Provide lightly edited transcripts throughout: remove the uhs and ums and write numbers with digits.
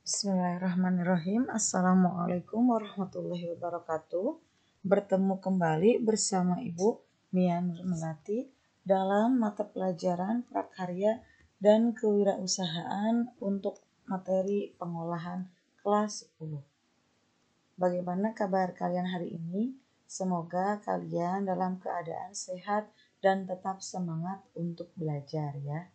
Bismillahirrahmanirrahim. Assalamualaikum warahmatullahi wabarakatuh. Bertemu kembali bersama Ibu Mia Nurmelati dalam mata pelajaran prakarya dan kewirausahaan untuk materi pengolahan kelas 10. Bagaimana kabar kalian hari ini? Semoga kalian dalam keadaan sehat dan tetap semangat untuk belajar ya.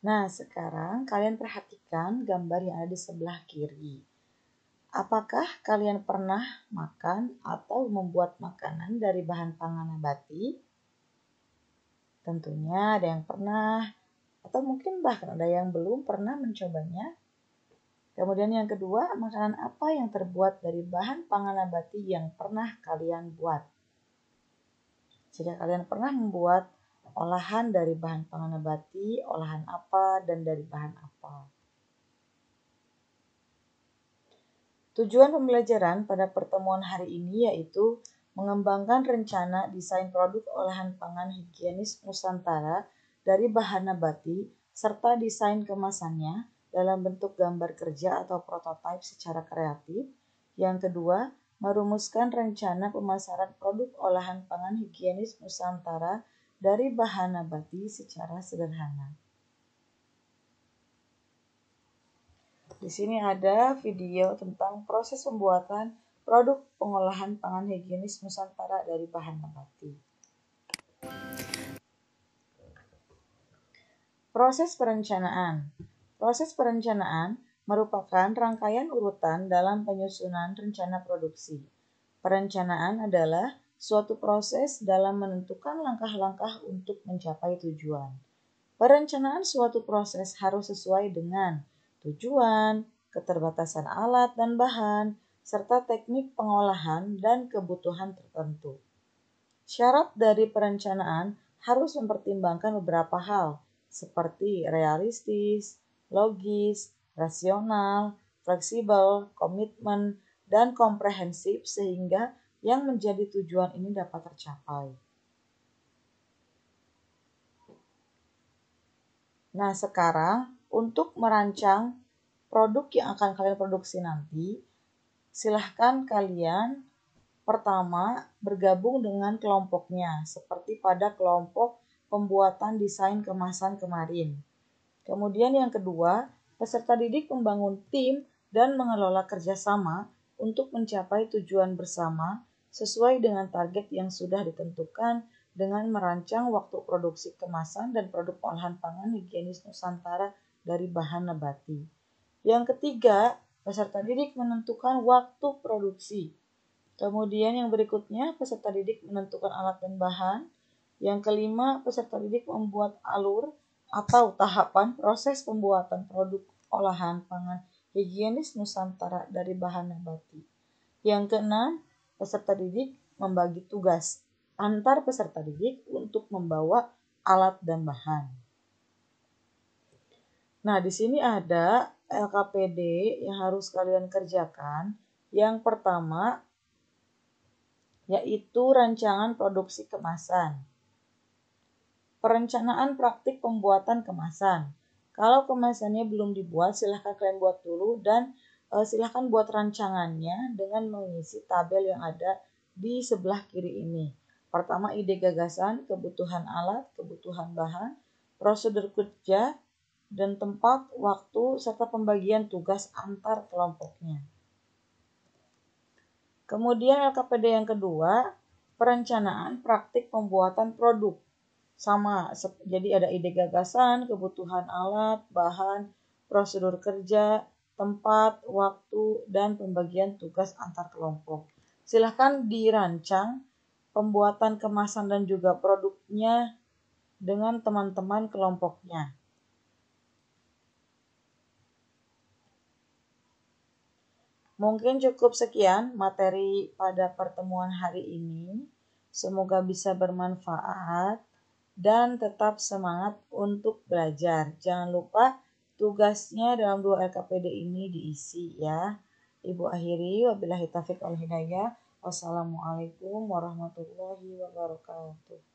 Nah, sekarang kalian perhatikan gambar yang ada di sebelah kiri. Apakah kalian pernah makan atau membuat makanan dari bahan pangan nabati? Tentunya ada yang pernah, atau mungkin bahkan ada yang belum pernah mencobanya. Kemudian yang kedua, makanan apa yang terbuat dari bahan pangan nabati yang pernah kalian buat? Jika kalian pernah membuat olahan dari bahan pangan nabati, olahan apa dan dari bahan apa? Tujuan pembelajaran pada pertemuan hari ini yaitu mengembangkan rencana desain produk olahan pangan higienis Nusantara dari bahan nabati serta desain kemasannya dalam bentuk gambar kerja atau prototipe secara kreatif. Yang kedua, merumuskan rencana pemasaran produk olahan pangan higienis Nusantara dari bahan nabati secara sederhana. Di sini ada video tentang proses pembuatan produk pengolahan pangan higienis Nusantara dari bahan nabati. Proses perencanaan. Proses perencanaan merupakan rangkaian urutan dalam penyusunan rencana produksi. Perencanaan adalah suatu proses dalam menentukan langkah-langkah untuk mencapai tujuan. Perencanaan suatu proses harus sesuai dengan tujuan, keterbatasan alat dan bahan, serta teknik pengolahan dan kebutuhan tertentu. Syarat dari perencanaan harus mempertimbangkan beberapa hal, seperti realistis, logis, rasional, fleksibel, komitmen, dan komprehensif sehingga yang menjadi tujuan ini dapat tercapai. Nah, sekarang untuk merancang produk yang akan kalian produksi nanti, silahkan kalian pertama bergabung dengan kelompoknya, seperti pada kelompok pembuatan desain kemasan kemarin. Kemudian yang kedua, peserta didik membangun tim dan mengelola kerjasama untuk mencapai tujuan bersama sesuai dengan target yang sudah ditentukan dengan merancang waktu produksi kemasan dan produk olahan pangan higienis Nusantara dari bahan nabati. Yang ketiga, peserta didik menentukan waktu produksi. Kemudian yang berikutnya, peserta didik menentukan alat dan bahan. Yang kelima, peserta didik membuat alur atau tahapan proses pembuatan produk olahan pangan higienis Nusantara dari bahan nabati. Yang keenam, peserta didik membagi tugas antar peserta didik untuk membawa alat dan bahan. Nah, di sini ada LKPD yang harus kalian kerjakan. Yang pertama, yaitu rancangan produksi kemasan. Perencanaan praktik pembuatan kemasan. Kalau kemasannya belum dibuat, silahkan kalian buat dulu dan silahkan buat rancangannya dengan mengisi tabel yang ada di sebelah kiri ini. Pertama, ide gagasan, kebutuhan alat, kebutuhan bahan, prosedur kerja, dan tempat, waktu, serta pembagian tugas antar kelompoknya. Kemudian LKPD yang kedua, perencanaan praktik pembuatan produk. Sama, jadi ada ide gagasan, kebutuhan alat, bahan, prosedur kerja, tempat, waktu, dan pembagian tugas antar kelompok. Silahkan dirancang pembuatan kemasan dan juga produknya dengan teman-teman kelompoknya. Mungkin cukup sekian materi pada pertemuan hari ini. Semoga bisa bermanfaat dan tetap semangat untuk belajar. Jangan lupa tugasnya dalam 2 LKPD ini diisi ya. Ibu akhiri, wabillahi taufiq wal hidayah. Wassalamualaikum warahmatullahi wabarakatuh.